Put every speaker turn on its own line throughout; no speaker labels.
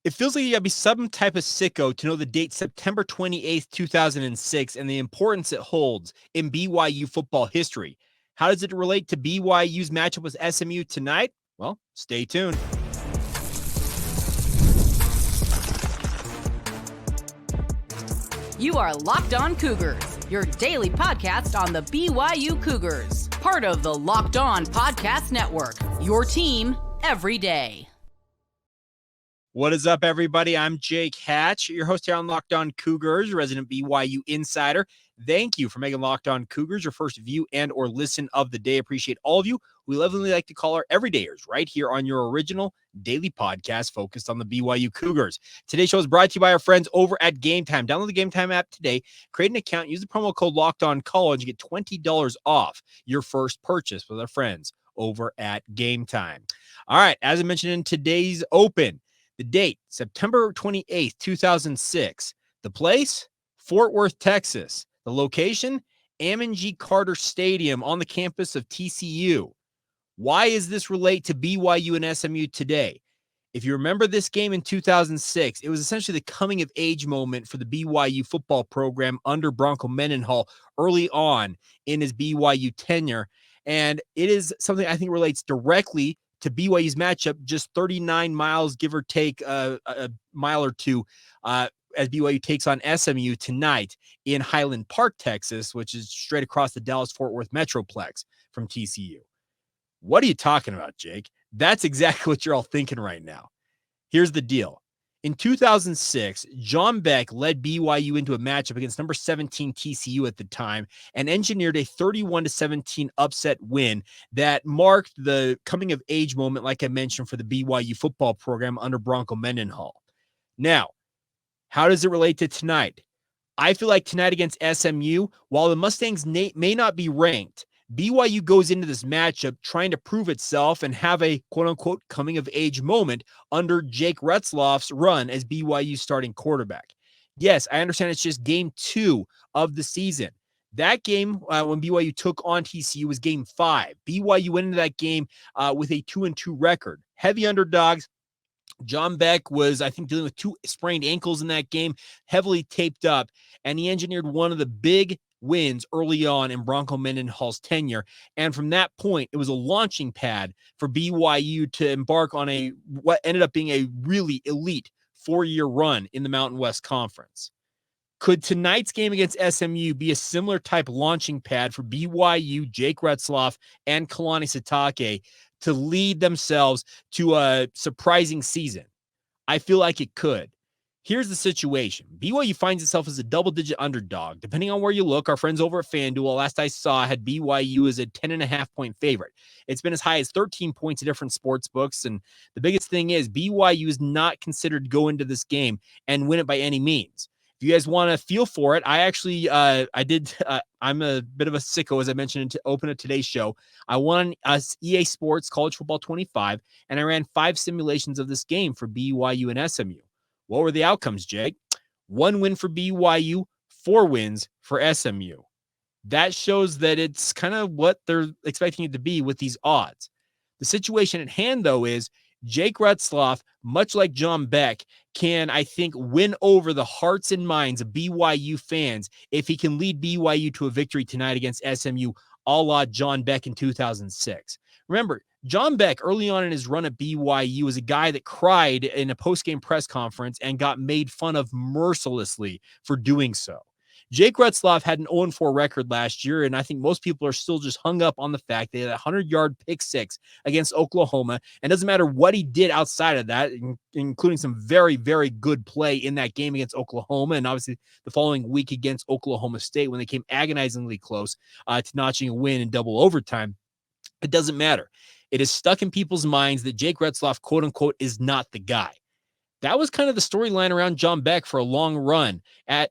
It feels like you got to be some type of sicko to know the date September 28th, 2006, and the importance it holds in BYU football history. How does it relate to BYU's matchup with SMU tonight? Well, stay tuned.
You are Locked On Cougars, your daily podcast on the BYU Cougars, part of the Locked On Podcast Network, your team every day.
What is up, everybody? I'm Jake Hatch, your host here on Locked On Cougars, resident BYU insider. Thank you for making Locked On Cougars your first view and or listen of the day. Appreciate all of you. We lovingly like to call our everydayers right here on your original daily podcast focused on the BYU Cougars. Today's show is brought to you by our friends over at Game Time. Download the Game Time app today, create an account, use the promo code LOCKEDONCollege, and you get $20 off your first purchase with our friends over at Game Time. All right, as I mentioned in today's open, the date, September 28th, 2006. The place, Fort Worth, Texas. The location, Ammon G. Carter Stadium on the campus of TCU. Why does this relate to BYU and SMU today? If you remember this game in 2006, it was essentially the coming-of-age moment for the BYU football program under Bronco Mendenhall early on in his BYU tenure. And it is something I think relates directly to BYU's matchup, just 39 miles, give or take a mile or two, as BYU takes on SMU tonight in Highland Park, Texas, which is straight across the Dallas-Fort Worth Metroplex from TCU. What are you talking about, Jake? That's exactly what you're all thinking right now. Here's the deal. In 2006, John Beck led BYU into a matchup against number 17 TCU at the time and engineered a 31-17 upset win that marked the coming-of-age moment, like I mentioned, for the BYU football program under Bronco Mendenhall. Now, how does it relate to tonight? I feel like tonight against SMU, while the Mustangs may not be ranked, BYU goes into this matchup trying to prove itself and have a quote-unquote coming-of-age moment under Jake Retzlaff's run as BYU's starting quarterback. Yes, I understand it's just game 2 of the season. That game, when BYU took on TCU, was game 5. BYU went into that game with a 2-2 record. Heavy underdogs. John Beck was, I think, dealing with 2 sprained ankles in that game, heavily taped up, and he engineered one of the big wins early on in Bronco Mendenhall's tenure. And from that point, it was a launching pad for BYU to embark on what ended up being a really elite 4-year run in the Mountain West Conference. Could tonight's game against SMU be a similar type launching pad for BYU, Jake Retzlaff, and Kalani Sitake to lead themselves to a surprising season? I feel like it could. Here's the situation. BYU finds itself as a double-digit underdog. Depending on where you look, our friends over at FanDuel, last I saw, had BYU as a 10.5-point favorite. It's been as high as 13 points at different sports books, and the biggest thing is BYU is not considered to go into this game and win it by any means. If you guys want to feel for it, I actually, I'm a bit of a sicko, as I mentioned, to open up today's show. I won EA Sports College Football 25, and I ran 5 simulations of this game for BYU and SMU. What were the outcomes, Jake? 1 win for BYU, 4 wins for SMU. That shows that it's kind of what they're expecting it to be with these odds. The situation at hand, though, is Jake Retzlaff, much like John Beck, can, I think, win over the hearts and minds of BYU fans if he can lead BYU to a victory tonight against SMU, a la John Beck in 2006. Remember, John Beck, early on in his run at BYU, was a guy that cried in a post-game press conference and got made fun of mercilessly for doing so. Jake Retzlaff had an 0-4 record last year, and I think most people are still just hung up on the fact that he had a 100-yard pick six against Oklahoma, and it doesn't matter what he did outside of that, including some very, very good play in that game against Oklahoma, and obviously the following week against Oklahoma State when they came agonizingly close to notching a win in double overtime. It doesn't matter. It is stuck in people's minds that Jake Retzlaff, quote-unquote, is not the guy. That was kind of the storyline around John Beck for a long run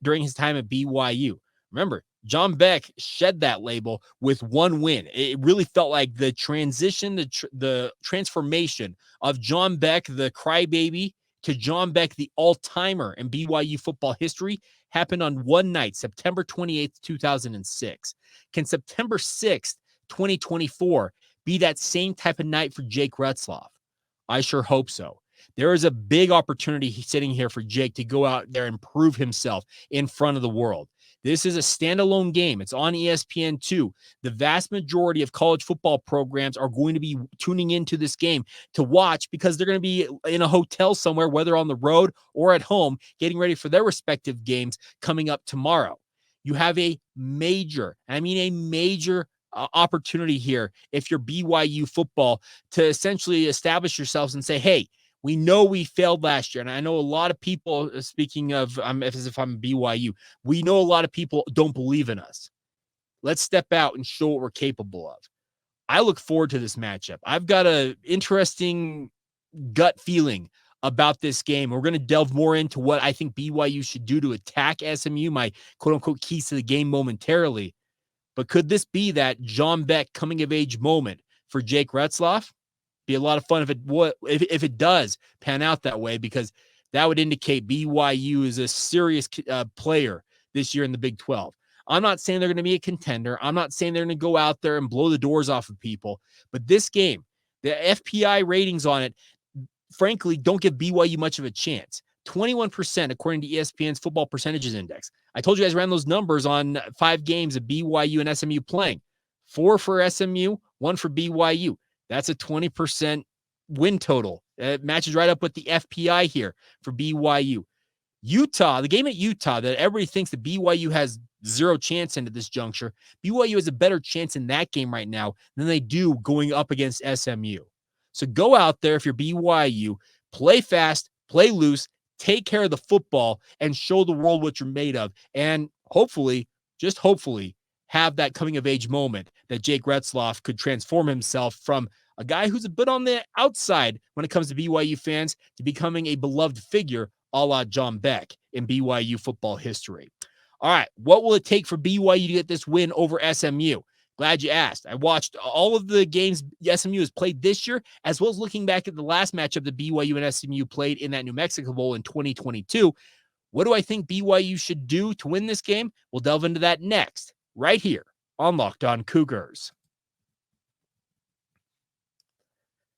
during his time at BYU. Remember, John Beck shed that label with 1 win. It really felt like the transition, the transformation of John Beck, the crybaby, to John Beck, the all-timer in BYU football history, happened on one night, September 28th, 2006. Can September 6th, 2024 be that same type of night for Jake Retzlaff? I sure hope so. There is a big opportunity sitting here for Jake to go out there and prove himself in front of the world. This is a standalone game. It's on ESPN2. The vast majority of college football programs are going to be tuning into this game to watch because they're going to be in a hotel somewhere, whether on the road or at home, getting ready for their respective games coming up tomorrow. You have a major opportunity here if you're BYU football to essentially establish yourselves and say, hey, we know we failed last year. And I know a lot of people, speaking of, as if I'm BYU, we know a lot of people don't believe in us. Let's step out and show what we're capable of. I look forward to this matchup. I've got an interesting gut feeling about this game. We're going to delve more into what I think BYU should do to attack SMU, my quote-unquote keys to the game momentarily. But could this be that John Beck coming-of-age moment for Jake Retzlaff? Be a lot of fun if it does pan out that way, because that would indicate BYU is a serious player this year in the Big 12. I'm not saying they're going to be a contender. I'm not saying they're going to go out there and blow the doors off of people. But this game, the FPI ratings on it, frankly, don't give BYU much of a chance. 21% according to ESPN's Football Percentages Index. I told you guys ran those numbers on 5 games of BYU and SMU playing. 4 for SMU, 1 for BYU. That's a 20% win total. It matches right up with the FPI here for BYU. Utah, the game at Utah that everybody thinks that BYU has zero chance in at this juncture, BYU has a better chance in that game right now than they do going up against SMU. So go out there if you're BYU, play fast, play loose, take care of the football, and show the world what you're made of. And hopefully, just hopefully, have that coming-of-age moment that Jake Retzlaff could transform himself from a guy who's a bit on the outside when it comes to BYU fans to becoming a beloved figure a la John Beck in BYU football history. All right, what will it take for BYU to get this win over SMU? Glad you asked. I watched all of the games SMU has played this year, as well as looking back at the last matchup that BYU and SMU played in that New Mexico Bowl in 2022. What do I think BYU should do to win this game? We'll delve into that next, right here on Locked On Cougars.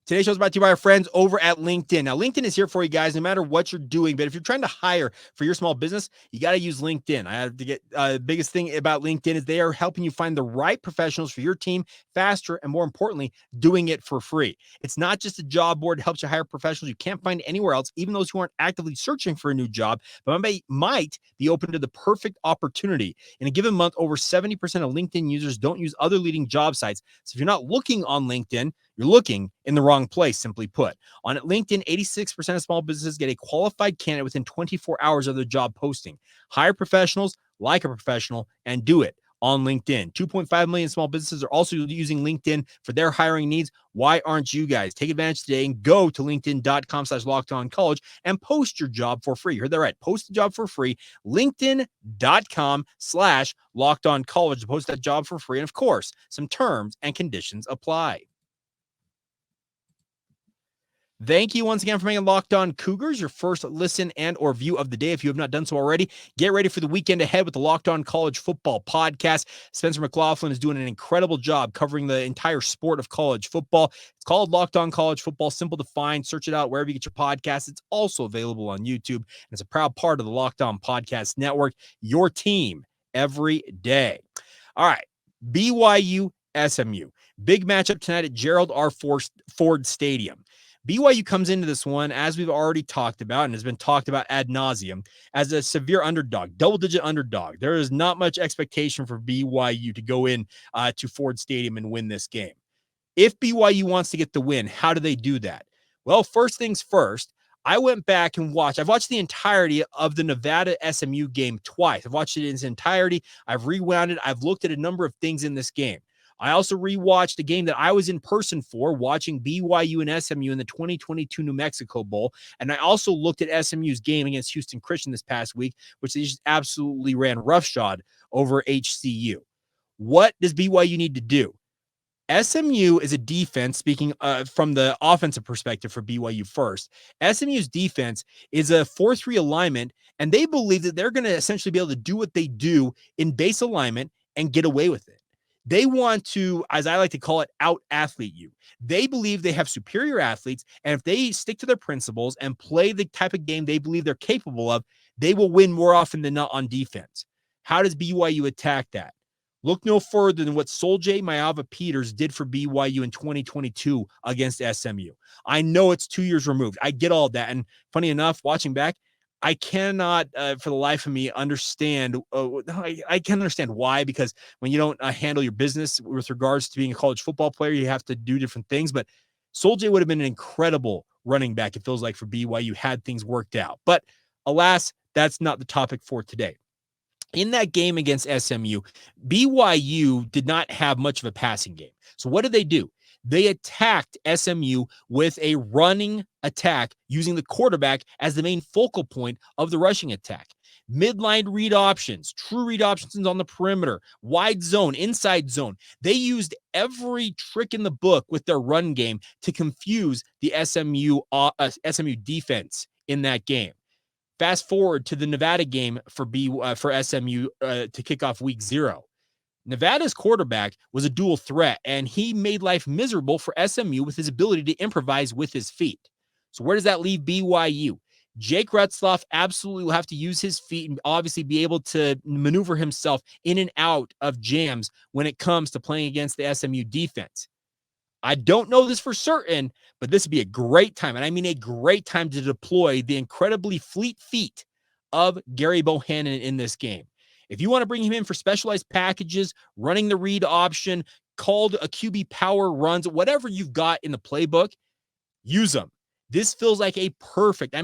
Today's show is brought to you by our friends over at LinkedIn. Now, LinkedIn is here for you guys no matter what you're doing, but if you're trying to hire for your small business, you got to use LinkedIn. I have to get the biggest thing about LinkedIn is they are helping you find the right professionals for your team faster and, more importantly, doing it for free. It's not just a job board. It helps you hire professionals you can't find anywhere else, even those who aren't actively searching for a new job, but might be open to the perfect opportunity. In a given month, over 70% of LinkedIn users don't use other leading job sites. So if you're not looking on LinkedIn, you're looking in the wrong place, simply put. On LinkedIn, 86% of small businesses get a qualified candidate within 24 hours of their job posting. Hire professionals, like a professional, and do it on LinkedIn. 2.5 million small businesses are also using LinkedIn for their hiring needs. Why aren't you guys? Take advantage today and go to linkedin.com/lockedoncollege and post your job for free. You heard that right. Post the job for free. LinkedIn.com/lockedoncollege to post that job for free. And of course, some terms and conditions apply. Thank you once again for making Locked On Cougars your first listen and or view of the day. If you have not done so already, get ready for the weekend ahead with the Locked On College Football Podcast. Spencer McLaughlin is doing an incredible job covering the entire sport of college football. It's called Locked On College Football. Simple to find. Search it out wherever you get your podcasts. It's also available on YouTube, and it's a proud part of the Locked On Podcast Network, your team every day. All right, BYU SMU. Big matchup tonight at Gerald R. Ford Stadium. BYU comes into this one, as we've already talked about and has been talked about ad nauseum, as a severe underdog, double-digit underdog. There is not much expectation for BYU to go in to Ford Stadium and win this game. If BYU wants to get the win, how do they do that? Well, first things first, I went back and I've watched the entirety of the Nevada SMU game twice. I've watched it in its entirety. I've rewound it. I've looked at a number of things in this game. I also rewatched a game that I was in person for, watching BYU and SMU in the 2022 New Mexico Bowl. And I also looked at SMU's game against Houston Christian this past week, which they just absolutely ran roughshod over HCU. What does BYU need to do? SMU is a defense, speaking from the offensive perspective for BYU first. SMU's defense is a 4-3 alignment, and they believe that they're going to essentially be able to do what they do in base alignment and get away with it. They want to, as I like to call it, out-athlete you. They believe they have superior athletes, and if they stick to their principles and play the type of game they believe they're capable of, they will win more often than not on defense. How does BYU attack that? Look no further than what Soljay Maava-Peters did for BYU in 2022 against SMU. I know it's 2 years removed. I get all that. And funny enough, watching back, I cannot, for the life of me, understand. I can understand why, because when you don't handle your business with regards to being a college football player, you have to do different things. But Soljay would have been an incredible running back, it feels like, for BYU had things worked out. But alas, that's not the topic for today. In that game against SMU, BYU did not have much of a passing game. So what did they do? They attacked SMU with a running attack using the quarterback as the main focal point of the rushing attack. Midline read options, true read options on the perimeter, wide zone, inside zone. They used every trick in the book with their run game to confuse the SMU defense in that game. Fast forward to the Nevada game for SMU to kick off week 0. Nevada's quarterback was a dual threat, and he made life miserable for SMU with his ability to improvise with his feet. So where does that leave BYU? Jake Retzlaff absolutely will have to use his feet and obviously be able to maneuver himself in and out of jams when it comes to playing against the SMU defense. I don't know this for certain, but this would be a great time, and I mean a great time to deploy the incredibly fleet feet of Gary Bohannon in this game. If you want to bring him in for specialized packages, running the read option, called a QB power runs, whatever you've got in the playbook, use them. This feels like a perfect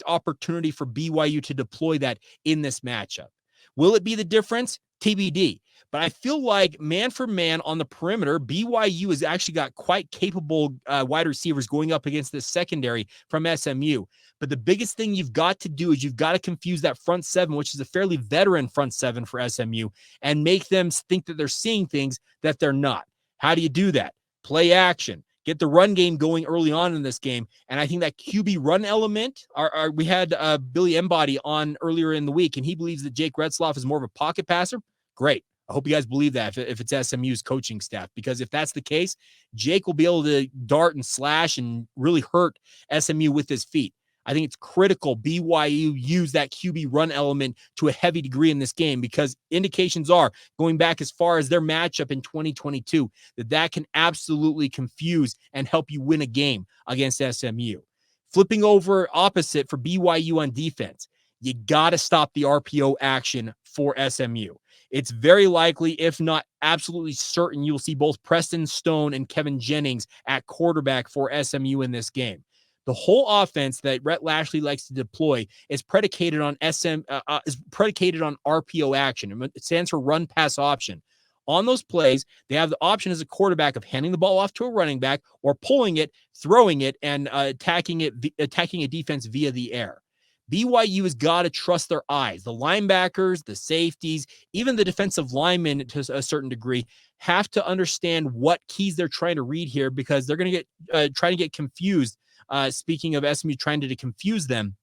opportunity for BYU to deploy that in this matchup. Will it be the difference? TBD. But I feel like man for man on the perimeter, BYU has actually got quite capable wide receivers going up against the secondary from SMU. But the biggest thing you've got to do is you've got to confuse that front seven, which is a fairly veteran front seven for SMU, and make them think that they're seeing things that they're not. How do you do that? Play action. Get the run game going early on in this game. And I think that QB run element, we had Billy Embody on earlier in the week, and he believes that Jake Retzlaff is more of a pocket passer. Great. I hope you guys believe that if it's SMU's coaching staff, because if that's the case, Jake will be able to dart and slash and really hurt SMU with his feet. I think it's critical BYU use that QB run element to a heavy degree in this game, because indications are, going back as far as their matchup in 2022, that can absolutely confuse and help you win a game against SMU. Flipping over opposite for BYU on defense, you got to stop the RPO action for SMU. It's very likely, if not absolutely certain, you'll see both Preston Stone and Kevin Jennings at quarterback for SMU in this game. The whole offense that Rhett Lashley likes to deploy is predicated on RPO action. It stands for run pass option. On those plays, they have the option as a quarterback of handing the ball off to a running back or pulling it, throwing it, and attacking a defense via the air. BYU has got to trust their eyes. The linebackers, the safeties, even the defensive linemen to a certain degree have to understand what keys they're trying to read here, because they're going to trying to get confused. Speaking of SMU trying to confuse them,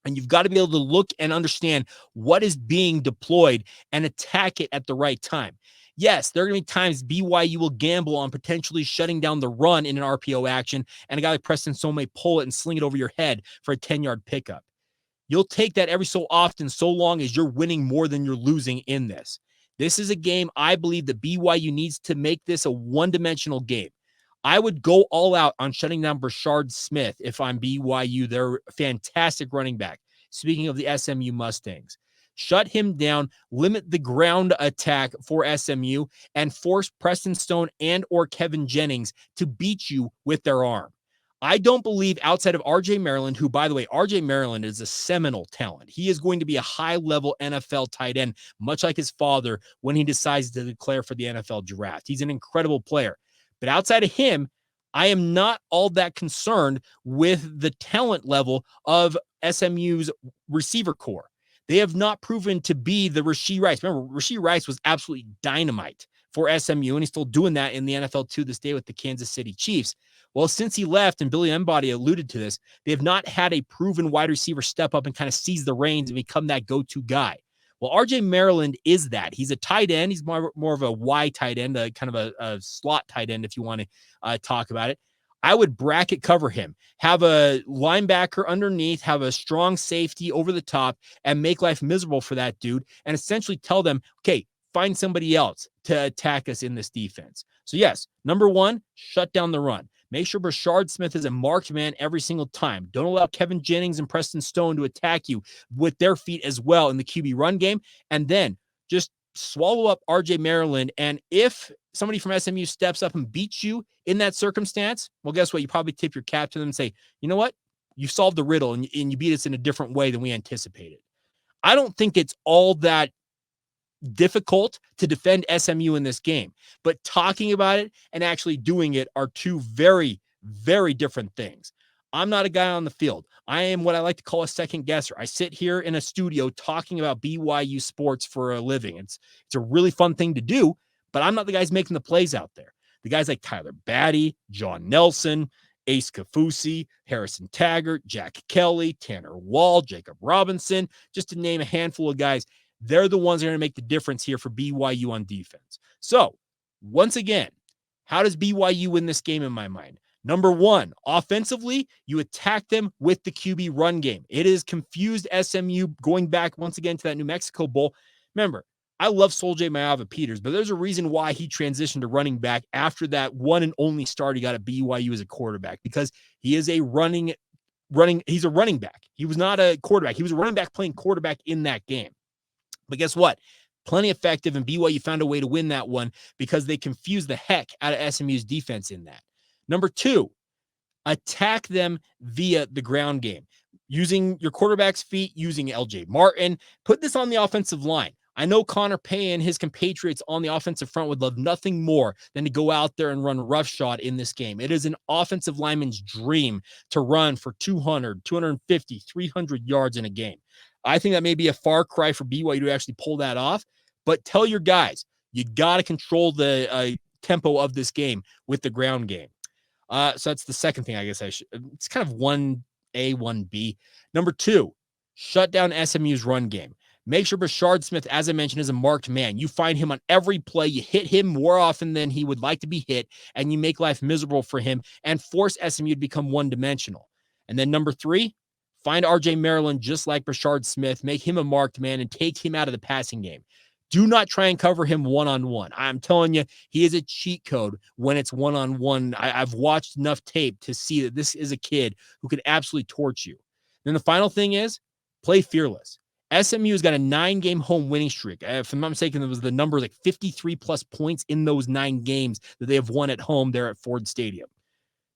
and you've got to be able to look and understand what is being deployed and attack it at the right time. Yes, there are going to be times BYU will gamble on potentially shutting down the run in an RPO action, and a guy like Preston Stone may pull it and sling it over your head for a 10-yard pickup. You'll take that every so often, so long as you're winning more than you're losing in this. This is a game I believe that BYU needs to make this a one-dimensional game. I would go all out on shutting down Brashard Smith if I'm BYU. They're a fantastic running back. Speaking of the SMU Mustangs, shut him down, limit the ground attack for SMU, and force Preston Stone and or Kevin Jennings to beat you with their arm. I don't believe, outside of RJ Maryland, who, by the way, RJ Maryland is a seminal talent. He is going to be a high-level NFL tight end, much like his father when he decides to declare for the NFL draft. He's an incredible player. But outside of him, I am not all that concerned with the talent level of SMU's receiver core. They have not proven to be the Rashee Rice. Remember, Rashee Rice was absolutely dynamite for SMU, and he's still doing that in the NFL to this day with the Kansas City Chiefs. Well, since he left, and Billy Embody alluded to this, they have not had a proven wide receiver step up and kind of seize the reins and become that go-to guy. Well, RJ Maryland is that. He's a tight end. He's more of a Y tight end, kind of a slot tight end, if you want to talk about it. I would bracket cover him, have a linebacker underneath, have a strong safety over the top, and make life miserable for that dude, and essentially tell them, okay, find somebody else to attack us in this defense. So yes, number one, shut down the run. Make sure Brashard Smith is a marked man every single time. Don't allow Kevin Jennings and Preston Stone to attack you with their feet as well in the QB run game. And then just swallow up RJ Maryland. And if somebody from SMU steps up and beats you in that circumstance, well, guess what? You probably tip your cap to them and say, you know what? You solved the riddle and you beat us in a different way than we anticipated. I don't think it's all that difficult to defend SMU in this game, but talking about it and actually doing it are two very, very different things. I'm not a guy on the field. I am what I like to call a second guesser. I sit here in a studio talking about BYU sports for a living. It's a really fun thing to do, but I'm not the guys making the plays out there. The guys like Tyler Batty, John Nelson, Ace Kafusi, Harrison Taggart, Jack Kelly, Tanner Wall, Jacob Robinson, just to name a handful of guys. They're the ones that are going to make the difference here for BYU on defense. So, once again, how does BYU win this game in my mind? Number one, offensively, you attack them with the QB run game. It is confused SMU going back once again to that New Mexico Bowl. Remember, I love Sol-J Maava-Peters, but there's a reason why he transitioned to running back after that one and only start he got at BYU as a quarterback, because he is he's a running back. He was not a quarterback. He was a running back playing quarterback in that game. But guess what? Plenty effective, and BYU found a way to win that one because they confused the heck out of SMU's defense in that. Number two, attack them via the ground game. Using your quarterback's feet, using LJ Martin. Put this on the offensive line. I know Connor Pay and his compatriots on the offensive front would love nothing more than to go out there and run roughshod in this game. It is an offensive lineman's dream to run for 200, 250, 300 yards in a game. I think that may be a far cry for BYU to actually pull that off, but tell your guys, you got to control the tempo of this game with the ground game. So that's the second thing I guess it's kind of 1A, 1B. Number two, shut down SMU's run game. Make sure Brashard Smith, as I mentioned, is a marked man. You find him on every play. You hit him more often than he would like to be hit, and you make life miserable for him and force SMU to become one-dimensional. And then number three, find RJ Maryland just like Brashard Smith, make him a marked man, and take him out of the passing game. Do not try and cover him one-on-one. I'm telling you, he is a cheat code when it's one-on-one. I've watched enough tape to see that this is a kid who could absolutely torch you. Then the final thing is, play fearless. SMU has got a 9-game home winning streak. If I'm not mistaken, it was the number like 53-plus points in those 9 games that they have won at home there at Ford Stadium.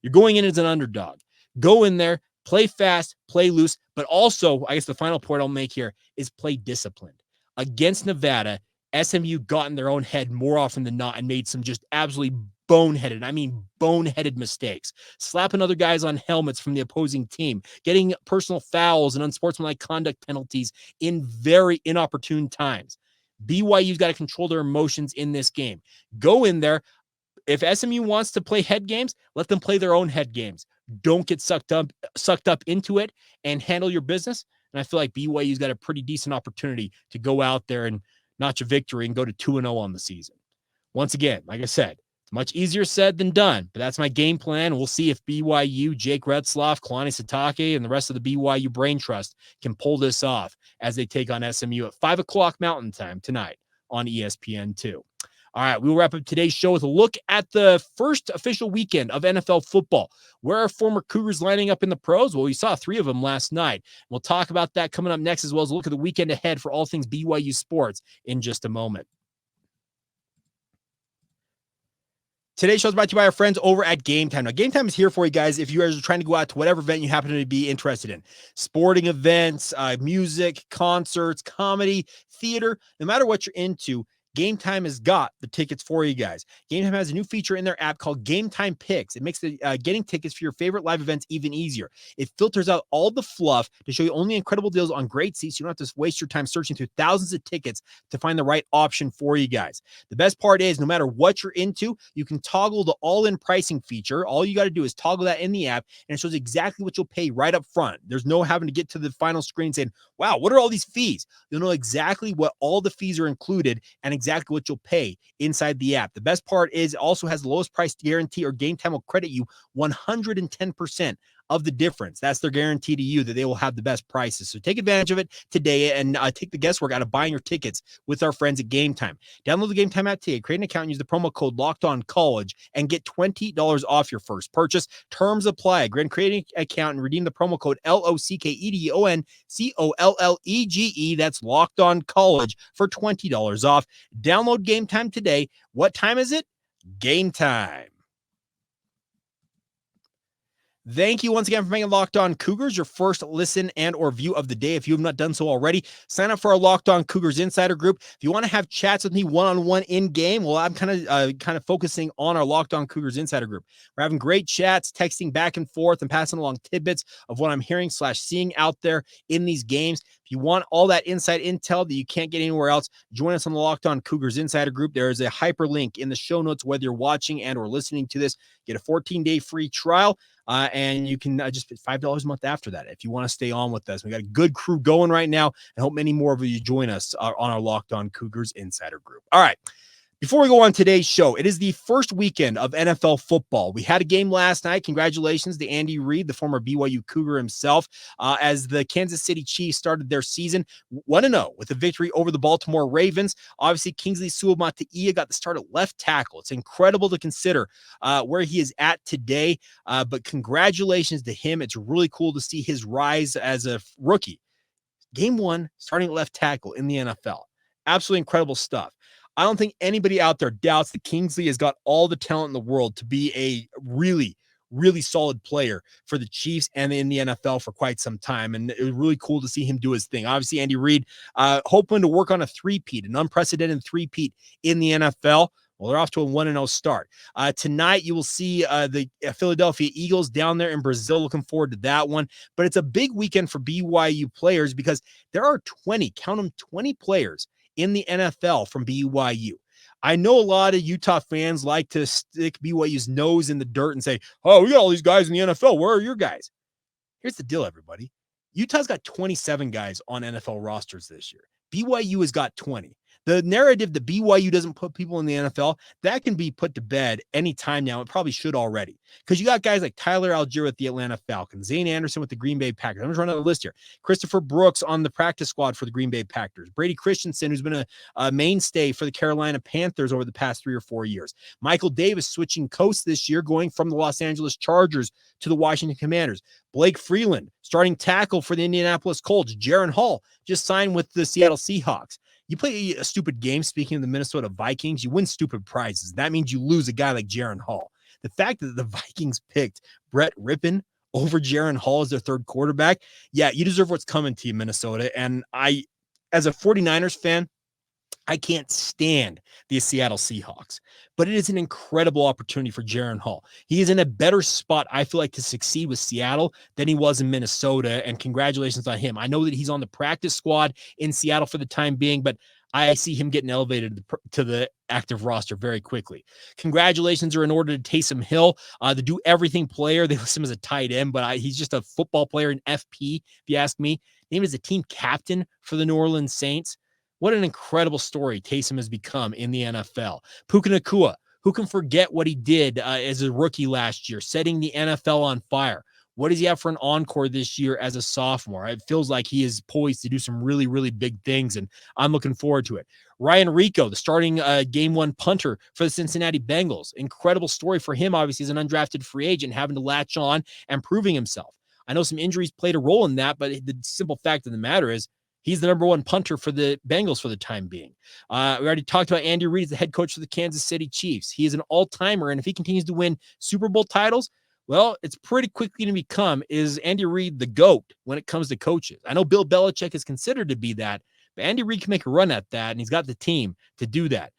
You're going in as an underdog. Go in there, play fast, play loose, but also, I guess the final point I'll make here is play disciplined. Against Nevada, SMU got in their own head more often than not and made some just absolutely boneheaded mistakes. Slapping other guys on helmets from the opposing team, getting personal fouls and unsportsmanlike conduct penalties in very inopportune times. BYU's got to control their emotions in this game. Go in there. If SMU wants to play head games, let them play their own head games. Don't get sucked up into it and handle your business. And I feel like BYU's got a pretty decent opportunity to go out there and notch a victory and go to 2-0 on the season. Once again, like I said, it's much easier said than done, but that's my game plan. We'll see if BYU, Jake Retzlaff, Kalani Sitake, and the rest of the BYU Brain Trust can pull this off as they take on SMU at 5 o'clock Mountain Time tonight on ESPN2. All right, we'll wrap up today's show with a look at the first official weekend of NFL football. Where are former Cougars lining up in the pros? Well, we saw 3 of them last night. We'll talk about that coming up next, as well as a look at the weekend ahead for all things BYU sports in just a moment. Today's show is brought to you by our friends over at Game Time. Now, Game Time is here for you guys if you are trying to go out to whatever event you happen to be interested in. Sporting events, music, concerts, comedy, theater, no matter what you're into, Game Time has got the tickets for you guys. Game Time has a new feature in their app called Game Time Picks. It makes the getting tickets for your favorite live events even easier. It filters out all the fluff to show you only incredible deals on great seats. You don't have to waste your time searching through thousands of tickets to find the right option for you guys. The best part is, no matter what you're into, you can toggle the all-in pricing feature. All you got to do is toggle that in the app, and it shows exactly what you'll pay right up front. There's no having to get to the final screen saying, wow, what are all these fees? You'll know exactly what all the fees are included and exactly what you'll pay inside the app. The best part is it also has the lowest price guarantee, or Game Time will credit you 110% of the difference. That's their guarantee to you that they will have the best prices. So take advantage of it today and take the guesswork out of buying your tickets with our friends at Game Time. Download the Game Time app today, create an account, and use the promo code LOCKEDONCollege and get $20 off your first purchase. Terms apply. Go ahead and create an account and redeem the promo code LOCKEDONCOLLEGE. That's Locked On College for $20 off. Download Game Time today. What time is it? Game time. Thank you once again for making Locked On Cougars your first listen and or view of the day. If you have not done so already, sign up for our Locked On Cougars Insider Group. If you want to have chats with me one-on-one in game, well, I'm kind of focusing on our Locked On Cougars Insider Group. We're having great chats, texting back and forth, and passing along tidbits of what I'm hearing / seeing out there in these games. If you want all that inside intel that you can't get anywhere else, join us on the Locked On Cougars Insider Group. There is a hyperlink in the show notes, whether you're watching and or listening to this. Get a 14-day free trial. And you can just pay $5 a month after that if you want to stay on with us. We got a good crew going right now, and hope many more of you join us on our Locked On Cougars Insider Group. All right. Before we go on today's show, it is the first weekend of NFL football. We had a game last night. Congratulations to Andy Reid, the former BYU Cougar himself, as the Kansas City Chiefs started their season 1-0 with a victory over the Baltimore Ravens. Obviously, Kingsley Suamataia got the start at left tackle. It's incredible to consider where he is at today, but congratulations to him. It's really cool to see his rise as a rookie. Game one, starting at left tackle in the NFL. Absolutely incredible stuff. I don't think anybody out there doubts that Kingsley has got all the talent in the world to be a really, really solid player for the Chiefs and in the NFL for quite some time. And it was really cool to see him do his thing. Obviously, Andy Reid hoping to work on a three-peat, an unprecedented three-peat in the NFL. Well, they're off to a 1-0 start. Tonight, you will see the Philadelphia Eagles down there in Brazil. Looking forward to that one. But it's a big weekend for BYU players because there are 20, count them, 20 players in the NFL from BYU. I know a lot of Utah fans like to stick BYU's nose in the dirt and say, oh, we got all these guys in the NFL. Where are your guys? Here's the deal, everybody. Utah's got 27 guys on NFL rosters this year. BYU has got 20. The narrative that BYU doesn't put people in the NFL, that can be put to bed anytime now. It probably should already. Because you got guys like Tyler Algier with the Atlanta Falcons, Zane Anderson with the Green Bay Packers. I'm just running down the list here. Christopher Brooks on the practice squad for the Green Bay Packers. Brady Christensen, who's been a mainstay for the Carolina Panthers over the past 3 or 4 years. Michael Davis switching coasts this year, going from the Los Angeles Chargers to the Washington Commanders. Blake Freeland, starting tackle for the Indianapolis Colts. Jaron Hall just signed with the Seattle Seahawks. You play a stupid game, speaking of the Minnesota Vikings, you win stupid prizes. That means you lose a guy like Jaron Hall. The fact that the Vikings picked Brett Rippon over Jaron Hall as their third quarterback, yeah, you deserve what's coming to you, Minnesota. And I, as a 49ers fan, I can't stand the Seattle Seahawks, but it is an incredible opportunity for Jaron Hall. He is in a better spot, I feel like, to succeed with Seattle than he was in Minnesota, and congratulations on him. I know that he's on the practice squad in Seattle for the time being, but I see him getting elevated to the active roster very quickly. Congratulations are in order to Taysom Hill, the do-everything player. They list him as a tight end, but he's just a football player in FP, if you ask me. Named as a team captain for the New Orleans Saints. What an incredible story Taysom has become in the NFL. Puka Nacua, who can forget what he did as a rookie last year, setting the NFL on fire. What does he have for an encore this year as a sophomore? It feels like he is poised to do some really, really big things, and I'm looking forward to it. Ryan Rico, the starting game one punter for the Cincinnati Bengals. Incredible story for him, obviously, as an undrafted free agent, having to latch on and proving himself. I know some injuries played a role in that, but the simple fact of the matter is he's the number one punter for the Bengals for the time being. We already talked about Andy Reid as the head coach for the Kansas City Chiefs. He is an all-timer, and if he continues to win Super Bowl titles, well, it's pretty quickly going to become, is Andy Reid the GOAT when it comes to coaches? I know Bill Belichick is considered to be that, But Andy Reid can make a run at that, and he's got the team to do that.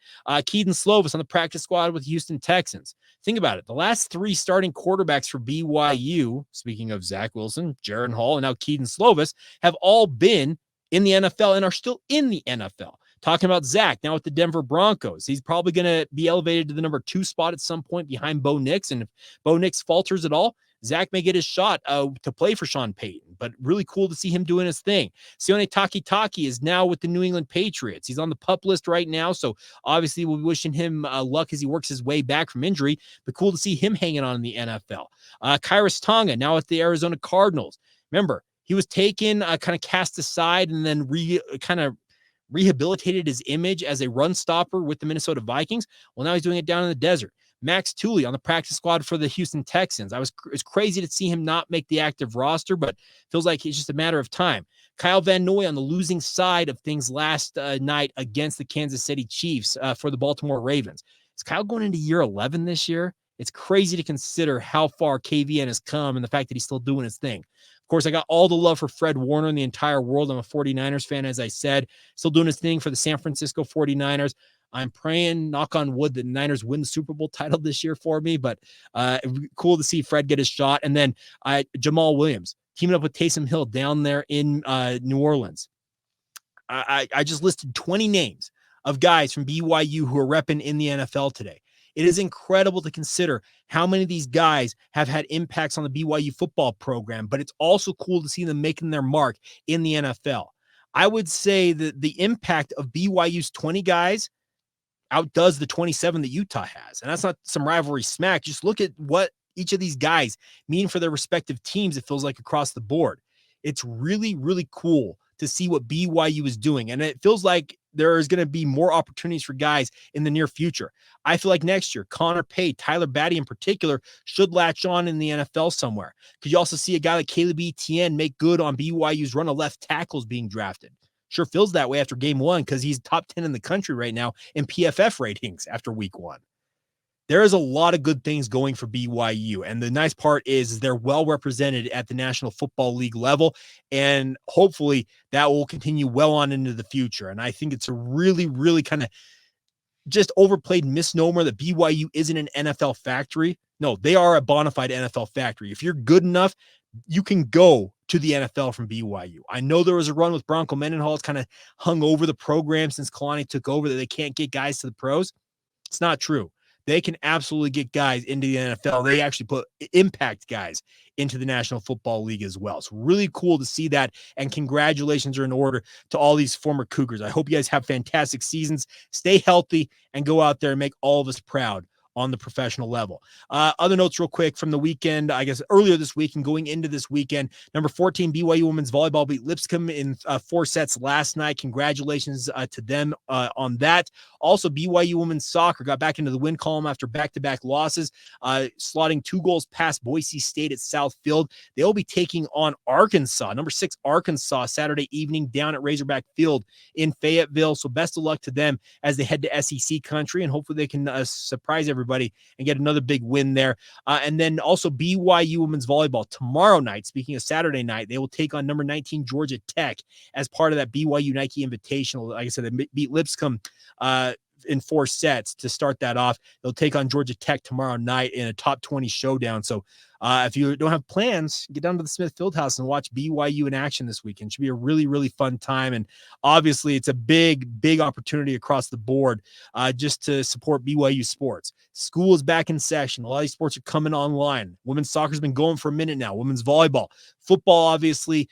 Keaton Slovis on the practice squad with Houston Texans. Think about it. The last 3 starting quarterbacks for BYU, speaking of Zach Wilson, Jaron Hall, and now Keaton Slovis, have all been in the NFL and are still in the NFL. Talking about Zach now with the Denver Broncos. He's probably going to be elevated to the number 2 spot at some point behind Bo Nix. And if Bo Nix falters at all, Zach may get his shot to play for Sean Payton, but really cool to see him doing his thing. Sione Takitaki is now with the New England Patriots. He's on the PUP list right now, so obviously we'll be wishing him luck as he works his way back from injury, but cool to see him hanging on in the NFL. Kairos Tonga now at the Arizona Cardinals. Remember, he was taken, kind of cast aside, and then rehabilitated his image as a run stopper with the Minnesota Vikings. Well, now he's doing it down in the desert. Max Tooley on the practice squad for the Houston Texans. It's crazy to see him not make the active roster, but feels like it's just a matter of time. Kyle Van Noy on the losing side of things last night against the Kansas City Chiefs for the Baltimore Ravens. Is Kyle going into year 11 this year? It's crazy to consider how far KVN has come and the fact that he's still doing his thing. Of course, I got all the love for Fred Warner in the entire world. I'm a 49ers fan, as I said, still doing his thing for the San Francisco 49ers. I'm praying, knock on wood, that the Niners win the Super Bowl title this year for me, but cool to see Fred get his shot. And then Jamal Williams teaming up with Taysom Hill down there in New Orleans. I just listed 20 names of guys from BYU who are repping in the NFL today. It is incredible to consider how many of these guys have had impacts on the BYU football program, but it's also cool to see them making their mark in the NFL. I would say that the impact of BYU's 20 guys outdoes the 27 that Utah has. And that's not some rivalry smack. Just look at what each of these guys mean for their respective teams, it feels like, across the board. It's really, really cool to see what BYU is doing. And it feels like there is going to be more opportunities for guys in the near future. I feel like next year, Connor Pay, Tyler Batty in particular, should latch on in the NFL somewhere. Could you also see a guy like Caleb Etienne make good on BYU's run of left tackles being drafted? Sure feels that way after game 1 because he's top 10 in the country right now in PFF ratings after week 1. There is a lot of good things going for BYU. And the nice part is they're well represented at the National Football League level. And hopefully that will continue well on into the future. And I think it's a really, really kind of just overplayed misnomer that BYU isn't an NFL factory. No, they are a bona fide NFL factory. If you're good enough, you can go to the NFL from BYU. I know there was a run with Bronco Mendenhall. It's kind of hung over the program since Kalani took over that they can't get guys to the pros. It's not true. They can absolutely get guys into the NFL. They actually put impact guys into the National Football League as well. It's really cool to see that, and congratulations are in order to all these former Cougars. I hope you guys have fantastic seasons. Stay healthy and go out there and make all of us proud on the professional level. Other notes real quick from the weekend, I guess earlier this week and going into this weekend, number 14 BYU women's volleyball beat Lipscomb in 4 sets last night. Congratulations to them on that. Also, BYU women's soccer got back into the win column after back-to-back losses, slotting 2 goals past Boise State at Southfield. They'll be taking on Arkansas, number 6 Arkansas, Saturday evening down at Razorback Field in Fayetteville. So best of luck to them as they head to SEC country, and hopefully they can surprise everybody and get another big win there. And then also BYU women's volleyball tomorrow night. Speaking of Saturday night, they will take on number 19 Georgia Tech as part of that BYU Nike Invitational. Like I said, they beat Lipscomb in 4 sets to start that off. They'll take on Georgia Tech tomorrow night in a top 20 showdown. So if you don't have plans, get down to the Smith Fieldhouse and watch BYU in action this weekend. It should be a really, really fun time. And obviously it's a big, big opportunity across the board just to support BYU sports. School is back in session. A lot of these sports are coming online. Women's soccer has been going for a minute now. Women's volleyball. Football obviously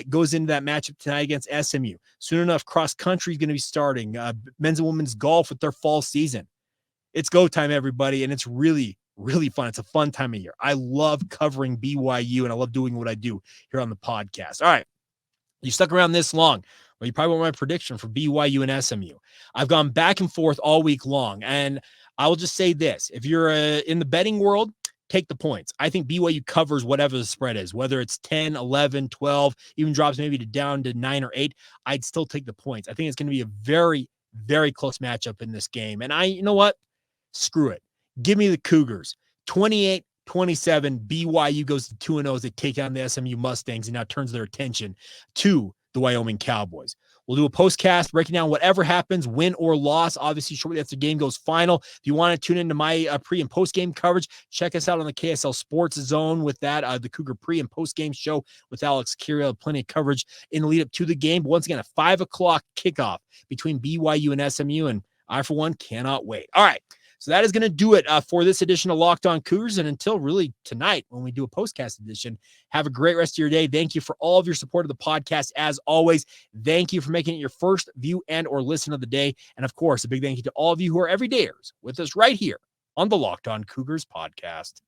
goes into that matchup tonight against SMU. Soon enough, cross country is going to be starting. Men's and women's golf with their fall season. It's go time, everybody, and it's really, really fun. It's a fun time of year. I love covering BYU, and I love doing what I do here on the podcast. All right. You stuck around this long. Well, you probably want my prediction for BYU and SMU. I've gone back and forth all week long, and I will just say this. If you're in the betting world, take the points. I think BYU covers whatever the spread is, whether it's 10, 11, 12, even drops maybe down to 9 or 8. I'd still take the points. I think it's going to be a very, very close matchup in this game. And you know what? Screw it. Give me the Cougars. 28-27, BYU goes to 2-0 as they take on the SMU Mustangs and now turns their attention to the Wyoming Cowboys. We'll do a postcast breaking down whatever happens, win or loss, obviously shortly after the game goes final. If you want to tune into my pre- and post-game coverage, check us out on the KSL Sports Zone with that, the Cougar pre- and post-game show with Alex Kirill. Plenty of coverage in the lead up to the game. But once again, a 5 o'clock kickoff between BYU and SMU, and I, for one, cannot wait. All right. So that is going to do it for this edition of Locked On Cougars. And until really tonight, when we do a postcast edition, have a great rest of your day. Thank you for all of your support of the podcast. As always, thank you for making it your first view and or listen of the day. And of course, a big thank you to all of you who are everydayers with us right here on the Locked On Cougars podcast.